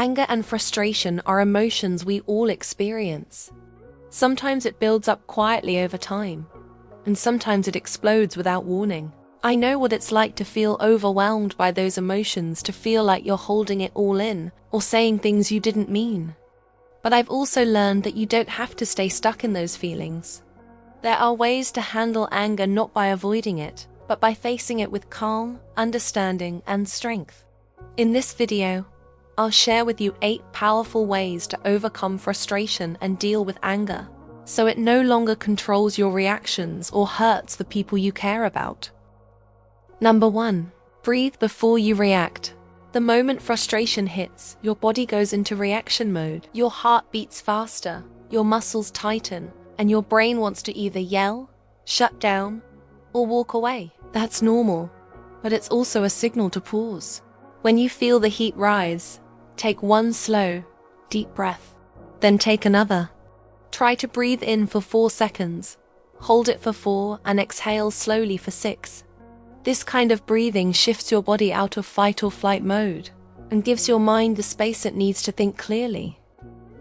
Anger and frustration are emotions we all experience. Sometimes it builds up quietly over time, and sometimes it explodes without warning. I know what it's like to feel overwhelmed by those emotions, to feel like you're holding it all in or saying things you didn't mean. But I've also learned that you don't have to stay stuck in those feelings. There are ways to handle anger, not by avoiding it, but by facing it with calm, understanding, and strength. In this video, I'll share with you 8 powerful ways to overcome frustration and deal with anger, so it no longer controls your reactions or hurts the people you care about. Number 1. Breathe before you react. The moment frustration hits, your body goes into reaction mode. Your heart beats faster, your muscles tighten, and your brain wants to either yell, shut down, or walk away. That's normal, but it's also a signal to pause. When you feel the heat rise, take one slow, deep breath, then take another. Try to breathe in for 4 seconds, hold it for 4, and exhale slowly for 6. This kind of breathing shifts your body out of fight or flight mode and gives your mind the space it needs to think clearly.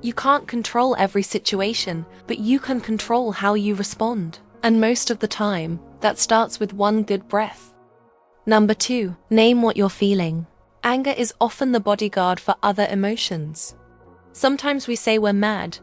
You can't control every situation, but you can control how you respond. And most of the time, that starts with one good breath. Number 2. Name what you're feeling. Anger is often the bodyguard for other emotions. Sometimes we say we're mad,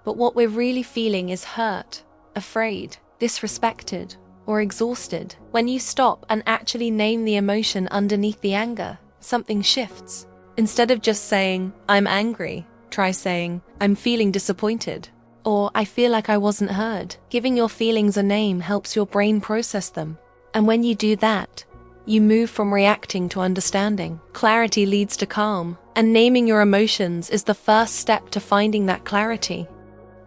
but what we're really feeling is hurt, afraid, disrespected, or exhausted. When you stop and actually name the emotion underneath the anger, something shifts. Instead of just saying, "I'm angry," try saying, "I'm feeling disappointed," or "I feel like I wasn't heard." Giving your feelings a name helps your brain process them. And when you do that, you move from reacting to understanding. Clarity leads to calm, and naming your emotions is the first step to finding that clarity.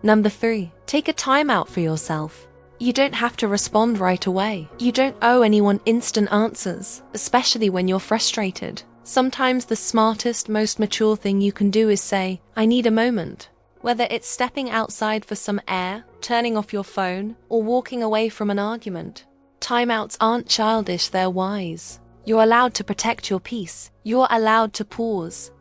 Number 3. Take a time out for yourself. You don't have to respond right away. You don't owe anyone instant answers, especially when you're frustrated. Sometimes the smartest, most mature thing you can do is say, "I need a moment." Whether it's stepping outside for some air, turning off your phone, or walking away from an argument. Timeouts aren't childish, they're wise. You're allowed to protect your peace. You're allowed to pause.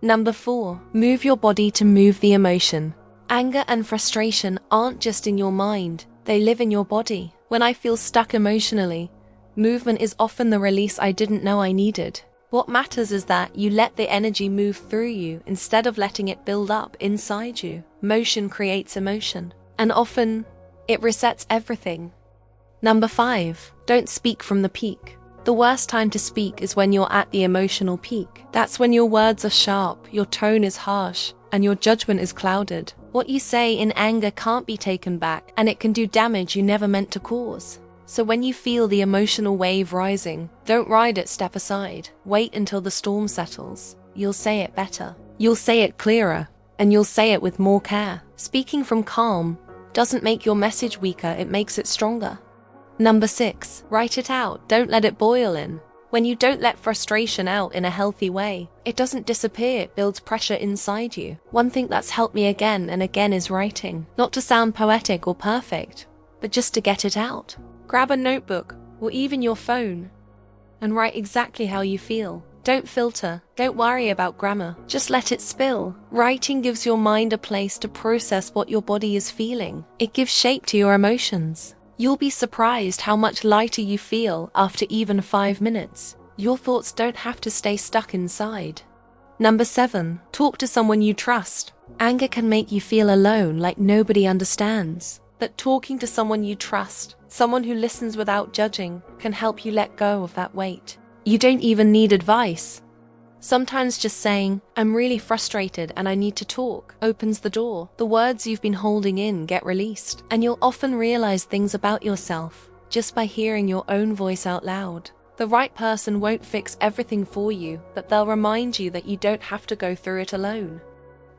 Number 4. Move your body to move the emotion. Anger and frustration aren't just in your mind. They live in your body. When I feel stuck emotionally, movement is often the release I didn't know I needed. What matters is that you let the energy move through you instead of letting it build up inside you. Motion creates emotion, and often it resets everything. Number 5. Don't speak from the peak. The worst time to speak is when you're at the emotional peak. That's when your words are sharp, your tone is harsh, and your judgment is clouded. What you say in anger can't be taken back, and it can do damage you never meant to cause. So when you feel the emotional wave rising, don't ride it, step aside. Wait until the storm settles. You'll say it better. You'll say it clearer, and you'll say it with more care. Speaking from calm doesn't make your message weaker, it makes it stronger. Number 6. Write it out, don't let it boil in. When you don't let frustration out in a healthy way, it doesn't disappear, it builds pressure inside you. One thing that's helped me again and again is writing. Not to sound poetic or perfect, but just to get it out. Grab a notebook, or even your phone, and write exactly how you feel. Don't filter, don't worry about grammar, just let it spill. Writing gives your mind a place to process what your body is feeling. It gives shape to your emotions. You'll be surprised how much lighter you feel after even 5 minutes. Your thoughts don't have to stay stuck inside. Number 7. Talk to someone you trust. Anger can make you feel alone, like nobody understands. But talking to someone you trust, someone who listens without judging, can help you let go of that weight. You don't even need advice. Sometimes just saying, "I'm really frustrated and I need to talk," opens the door. The words you've been holding in get released, and you'll often realize things about yourself just by hearing your own voice out loud. The right person won't fix everything for you, but they'll remind you that you don't have to go through it alone.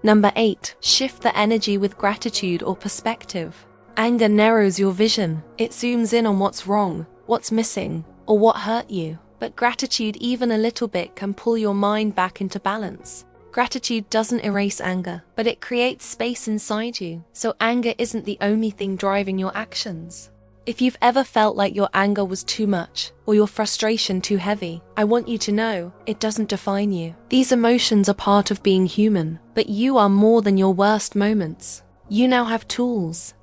Number 8. Shift the energy with gratitude or perspective. Anger narrows your vision. It zooms in on what's wrong, what's missing, or what hurt you. But gratitude, even a little bit, can pull your mind back into balance. Gratitude doesn't erase anger, but it creates space inside you, so anger isn't the only thing driving your actions. If you've ever felt like your anger was too much or your frustration too heavy, I want you to know it doesn't define you. These emotions are part of being human, but you are more than your worst moments. You now have tools.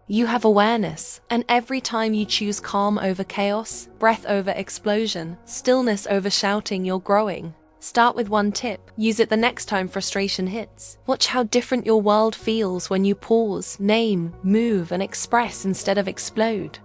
You have awareness, and every time you choose calm over chaos, breath over explosion, stillness over shouting, you're growing. Start with one tip. Use it the next time frustration hits. Watch how different your world feels when you pause, name, move, and express instead of explode.